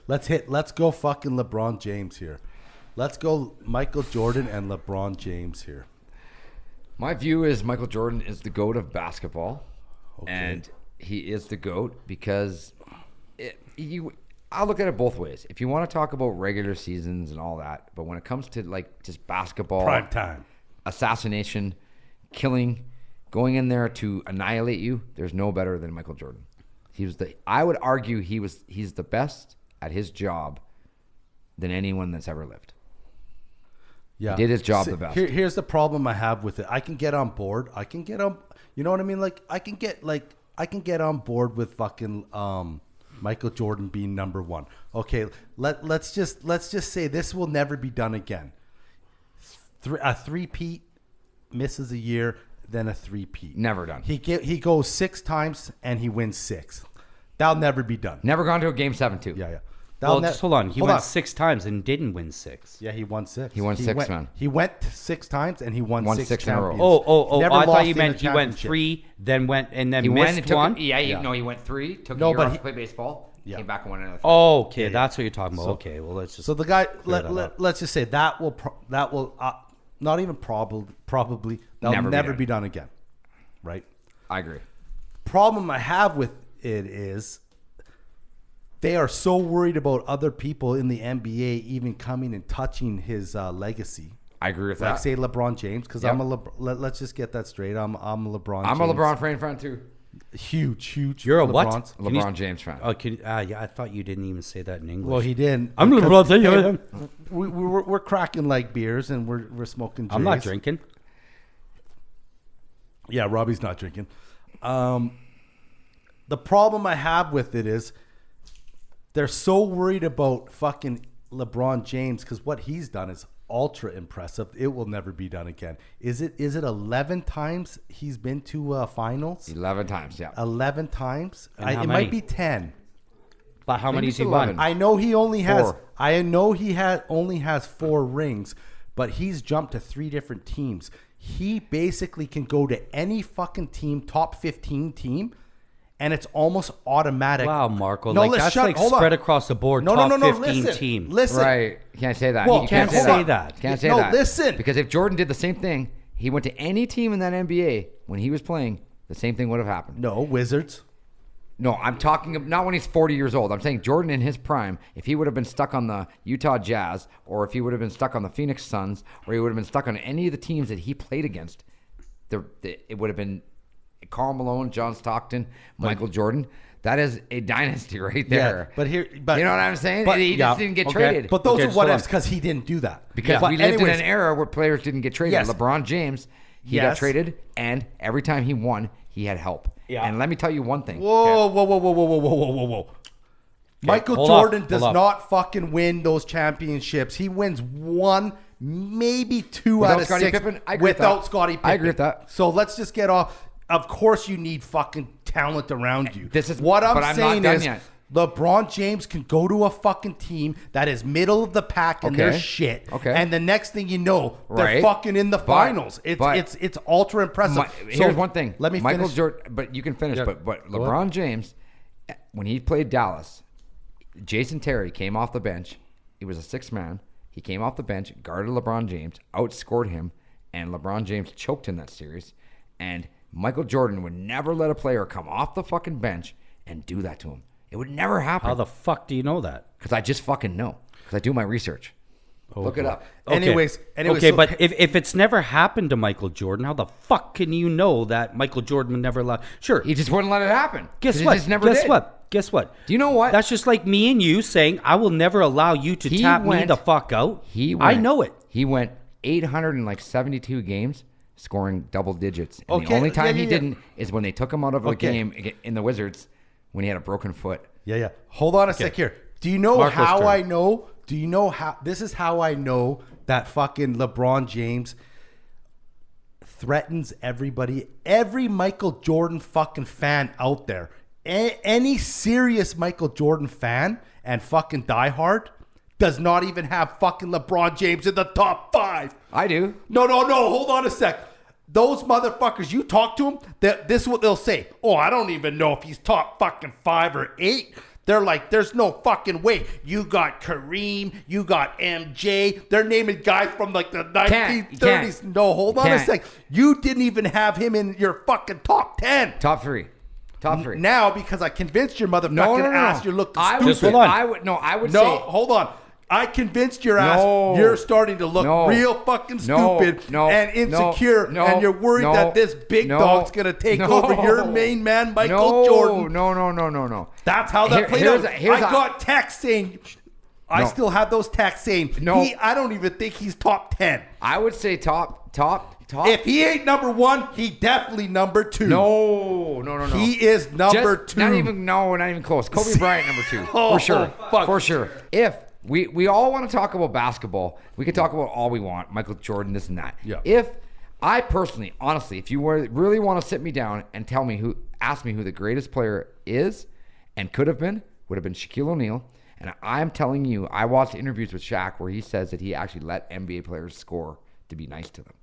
Let's go fucking LeBron James here. Let's go Michael Jordan and LeBron James here. My view is Michael Jordan is the GOAT of basketball. Okay. And he is the GOAT because I'll look at it both ways. If you want to talk about regular seasons and all that, but when it comes to like just basketball, prime time, assassination, killing, going in there to annihilate you, there's no better than Michael Jordan. I would argue he's the best at his job than anyone that's ever lived. Yeah, he did his job the best. Here's the problem I have with it. I can get on board. You know what I mean? Like I can get on board with fucking Michael Jordan being number one. Okay, let's just say this will never be done again. A three-peat misses a year, then a three-peat. Never done. He goes 6 times and he wins 6. That'll never be done. Never gone to a game 7 too. Yeah. Well, just hold on. He went 6 times and didn't win 6. Yeah, he won 6. He won 6, man. He went 6 times and he won 6 in a row. champions. I thought you meant he went 3, then went and then missed one. No, he went 3. Took a year off to play baseball. Yeah. Came back and won another 3. Oh, okay, that's what you're talking about. Okay, well let's just. So the guy, let's just say that will not even probably that'll never be done again, right? I agree. Problem I have with it is they are so worried about other people in the NBA even coming and touching his legacy. I agree with that. Like say LeBron James, because let's just get that straight. I'm a LeBron. I'm James. a LeBron fan too. Huge. You're a what? LeBron James fan. Oh, yeah. I thought you didn't even say that in English. Well, he didn't. I'm LeBron James. We're cracking like beers and we're smoking. Jays. I'm not drinking. Yeah, Robbie's not drinking. The problem I have with it is they're so worried about fucking LeBron James because what he's done is ultra impressive. It will never be done again. Is it 11 times he's been to finals? 11 times, yeah. 11 times? It might be 10. But how many has he won? I know he only has 4. I know he only has 4 rings, but he's jumped to 3 different teams. He basically can go to any fucking team, top 15 team, and it's almost automatic. Wow, Marco. No, that's like spread across the board. No, top no, 15 team. Listen. Right. You can't say that. Well, you can't say that. Can't say that. that. No, listen. Because if Jordan did the same thing, he went to any team in that NBA when he was playing, the same thing would have happened. No, Wizards. No, I'm talking not when he's 40 years old. I'm saying Jordan in his prime, if he would have been stuck on the Utah Jazz, or if he would have been stuck on the Phoenix Suns, or he would have been stuck on any of the teams that he played against, it would have been Karl Malone, John Stockton, Michael Jordan. That is a dynasty right there. Yeah, but you know what I'm saying? But, he just didn't get traded. But those are what ifs because he didn't do that. Because we lived in an era where players didn't get traded. Yes. LeBron James, he got traded, and every time he won, he had help. Yeah. And let me tell you one thing. Whoa. Michael Jordan does not fucking win those championships. He wins 1, maybe 2 Without out of Scottie 6 Pippen? I agree with without that. Scottie Pippen. I agree with that. So let's just get off. Of course you need fucking talent around you. This is what but I'm I'm saying not done is yet. LeBron James can go to a fucking team that is middle of the pack and they're shit. Okay. And the next thing you know, they're Right. fucking in the But- finals. but- It's ultra impressive. Here's one thing. Let me Michael finish. Jordan, but you can finish. Yeah. But LeBron James, when he played Dallas, Jason Terry came off the bench. He was a 6th man. He came off the bench, guarded LeBron James, outscored him, and LeBron James choked in that series. And Michael Jordan would never let a player come off the fucking bench and do that to him. It would never happen. How the fuck do you know that? Because I just fucking know. Because I do my research. Look it up. Okay. Anyways, okay, so, but if it's never happened to Michael Jordan, how the fuck can you know that Michael Jordan would never allow? Sure, He just wouldn't let it happen. Guess 'Cause what? He just never Guess did. what? Guess what? Do you know what? That's just like me and you saying, I will never allow you to tap me the fuck out. I know it. He went 872 games scoring double digits. And Okay, the only time yeah. he didn't is when they took him out of a Okay. game in the Wizards when he had a broken foot. Yeah. Hold on a sec here. Do you know Marco's how turn. I know? Do you know how? This is how I know that fucking LeBron James threatens everybody. Every Michael Jordan fucking fan out there. Any serious Michael Jordan fan and fucking diehard does not even have fucking LeBron James in the top 5. I do. No. Hold on a sec. Those motherfuckers, you talk to them, this is what they'll say. Oh, I don't even know if he's top fucking 5 or 8. They're like, there's no fucking way. You got Kareem, you got MJ. They're naming guys from like the 1930s. No, hold on a sec. You didn't even have him in your fucking top 10. Top three. Now, because I convinced your motherfucking ass you're looking stupid. Just hold on. I would No, say. hold on. I convinced your ass you're starting to look real fucking stupid and insecure, and you're worried that this big dog's going to take over your main man, Michael Jordan. No. That's how that played out. I got texts saying, I still have those texts saying, I don't even think he's top 10. I would say top. If he ain't number 1, he definitely number 2. No. He is number 2. Not even close. Kobe Bryant number 2. For sure. Fuck. For sure. If we all want to talk about basketball, we can talk about all we want. Michael Jordan, this and that. Yeah. If I personally, honestly, if you really want to sit me down and ask me who the greatest player is and could have been, would have been Shaquille O'Neal. And I'm telling you, I watched interviews with Shaq where he says that he actually let NBA players score to be nice to them.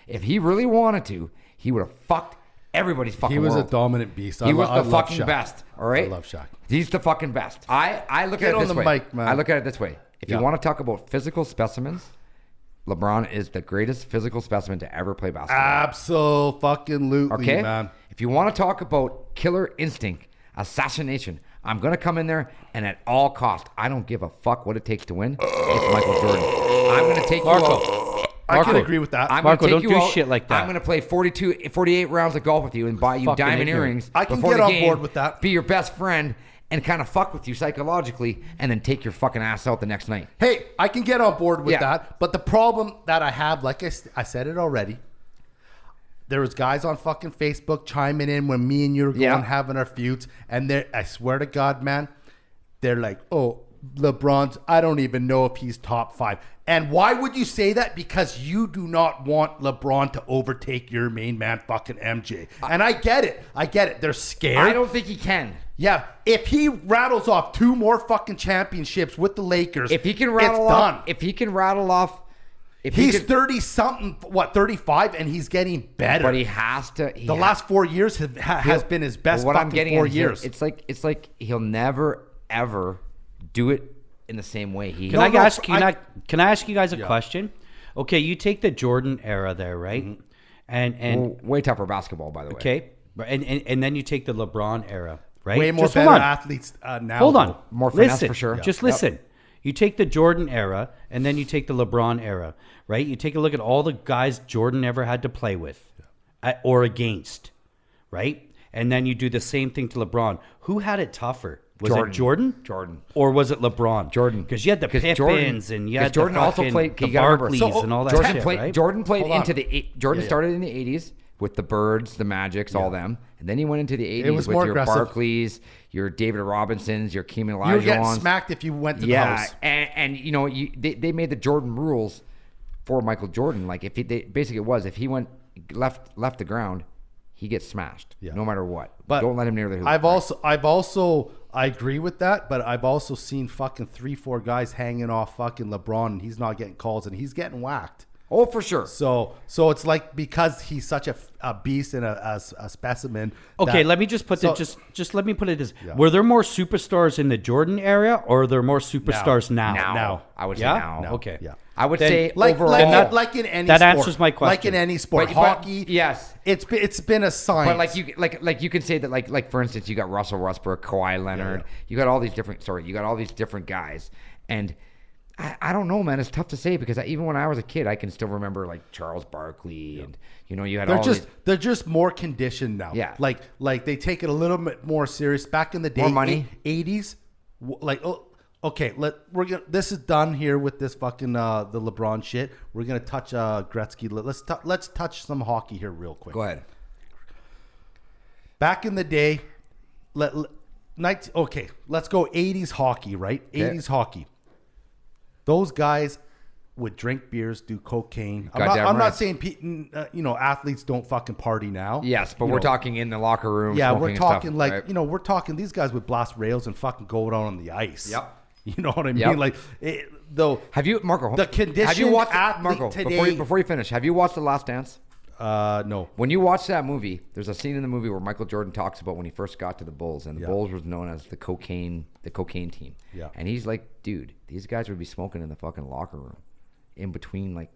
If he really wanted to, he would have fucked everybody's fucking world. He was a dominant beast. He was the fucking best. All right? I love Shaq. He's the fucking best. I look at it this way. Mic, man. I look at it this way. If you want to talk about physical specimens, LeBron is the greatest physical specimen to ever play basketball. Absolutely, Okay? man. If you want to talk about killer instinct, assassination, I'm going to come in there and at all cost, I don't give a fuck what it takes to win. It's Michael Jordan. I'm going to take you out. I can agree with that. Marco, don't do shit like that. I'm going to play 48 rounds of golf with you and buy you Fucking diamond ignorant. earrings. I can before get the on game, board with that. Be your best friend and kind of fuck with you psychologically and then take your fucking ass out the next night. Hey, I can get on board with that. But the problem that I have, like I said it already, there was guys on fucking Facebook chiming in when me and you were going having our feuds. And I swear to God, man, they're like, oh, LeBron's, I don't even know if he's top 5. And why would you say that? Because you do not want LeBron to overtake your main man, fucking MJ. And I get it. They're scared. I don't think he can. Yeah, if he rattles off 2 more fucking championships with the Lakers, If he can rattle it's off, done. if he can rattle off, He's 30-something, 35, and he's getting better. but he has to. The last 4 years has been his best what fucking I'm getting 4 at here, years. It's like he'll never ever do it in the same way he. Can I ask you guys a question? Okay, you take the Jordan era there, right? Mm-hmm. And way tougher basketball, by the way. okay, and then you take the LeBron era, right? Way more Just better hold on. athletes now. Hold on. More finesse listen, for sure. Just listen. You take the Jordan era, and then you take the LeBron era, right? You take a look at all the guys Jordan ever had to play with or against, right? And then you do the same thing to LeBron. Who had it tougher? Was it Jordan? Jordan. Or was it LeBron? Jordan. Because you had the Pippins and you had Jordan the also fucking, played the you gotta remember, Barkleys and all that Jordan shit, played, right? Jordan played Hold on. into the Jordan started in the 80s with the Birds, the Magics, all them, and then he went into the 80s was with more your aggressive. Barkleys, your David Robinsons, your Keem You were getting Olajuwons. smacked if you went to the house. and you know they made the Jordan rules for Michael Jordan. Like if basically it was if he went left the ground, he gets smashed no matter what. But don't let him near the hoop. I agree with that, but I've also seen fucking 3-4 guys hanging off fucking LeBron, and he's not getting calls, and he's getting whacked. Oh, for sure. So it's like because he's such a beast and a specimen. Okay, that- let me just put so- it. Just let me put it as: were there more superstars in the Jordan era, or are there more superstars now? Now. I would say Yeah? now. No. Okay. Yeah. I would Then- say like overall. like in any that sport. answers my question. Like in any sport, But- hockey. yes. it's been a science. But like you can say that like for instance you got Russell Westbrook, Kawhi Leonard, you got all these different guys, and I don't know, man. It's tough to say because even when I was a kid, I can still remember like Charles Barkley and you had they're just more conditioned now. Yeah. like they take it a little bit more serious. Back in the day, More money. 80s, okay. This is done here with this fucking the LeBron shit. We're gonna touch Gretzky. Let's touch some hockey here real quick. Go ahead. Back in the day, let's go 80s hockey, right? Okay. 80s hockey. Those guys would drink beers, do cocaine. I'm Goddamn not right. saying athletes don't fucking party now. Yes, but You we're know, talking in the locker room. Yeah, smoking we're and talking stuff, like right? we're talking these guys would blast rails and fucking go down on the ice. Yep. You know what I mean? Yep. Like though. Have you, Marco? The conditioned have you watched athlete Marco today- before you finish? Have you watched The Last Dance? No. When you watch that movie, there's a scene in the movie where Michael Jordan talks about when he first got to the Bulls, and the Bulls was known as the cocaine team. Yeah. And he's like, dude, these guys would be smoking in the fucking locker room, in between like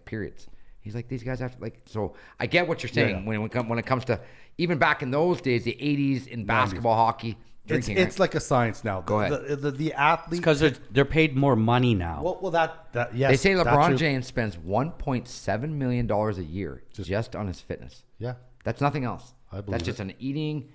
periods. He's like, these guys have to like. So I get what you're saying when it comes to even back in those days, the '80s in basketball, hockey. Drinking, It's like a science now. Go ahead. The athlete, Because they're paid more money now. well, that yes. They say that's LeBron true. James spends $1.7 million a year just on his fitness. Yeah. That's nothing else. I believe That's just an eating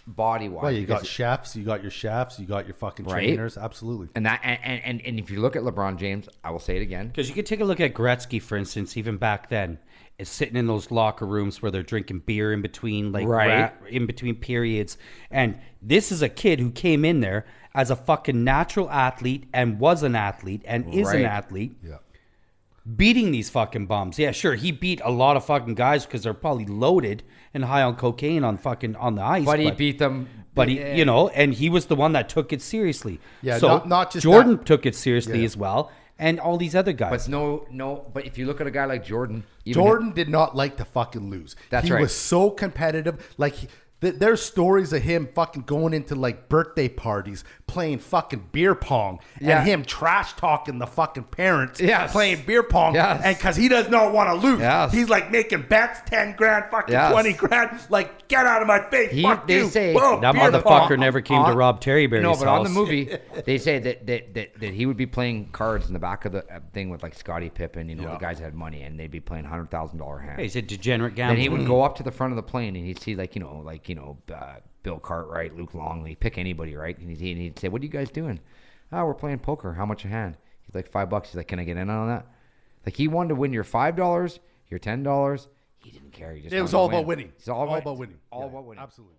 body wise. Well, you got chefs, you got your chefs, you got your fucking trainers. Absolutely. And that and if you look at LeBron James, I will say it again. Because you could take a look at Gretzky, for instance, even back then, is sitting in those locker rooms where they're drinking beer in between, like in between periods. And this is a kid who came in there as a fucking natural athlete and was an athlete and is an athlete. Yeah. Beating these fucking bums. Yeah, sure, he beat a lot of fucking guys because they're probably loaded and high on cocaine on the ice. But he beat them. But he, and he was the one that took it seriously. Yeah, so not just Jordan that. took it seriously as well, and all these other guys. But but if you look at a guy like Jordan, Jordan did not like to fucking lose. That's he right. was so competitive. Like there's stories of him fucking going into like birthday parties, playing fucking beer pong, and him trash talking the fucking parents, playing beer pong, and because he does not want to lose, he's like making bets, 10 grand, fucking 20 grand, like get out of my face. Fuck they you. say Boom, that beer motherfucker pong. never came to Rob Terryberry's No, but house. on the movie, they say that he would be playing cards in the back of the thing with like Scottie Pippen, the guys that had money, and they'd be playing $100,000 hands. He's a degenerate gambler. Then he would go up to the front of the plane and he'd see Bill Cartwright, Luke Longley, pick anybody, right? And he'd say, "What are you guys doing?" "Oh, we're playing poker. How much a hand?" He's like, $5. He's like, "Can I get in on that?" Like he wanted to win your $5, your $10. He didn't care. He just It was wanted all to about winning. It's all about winning. All about winning. Absolutely.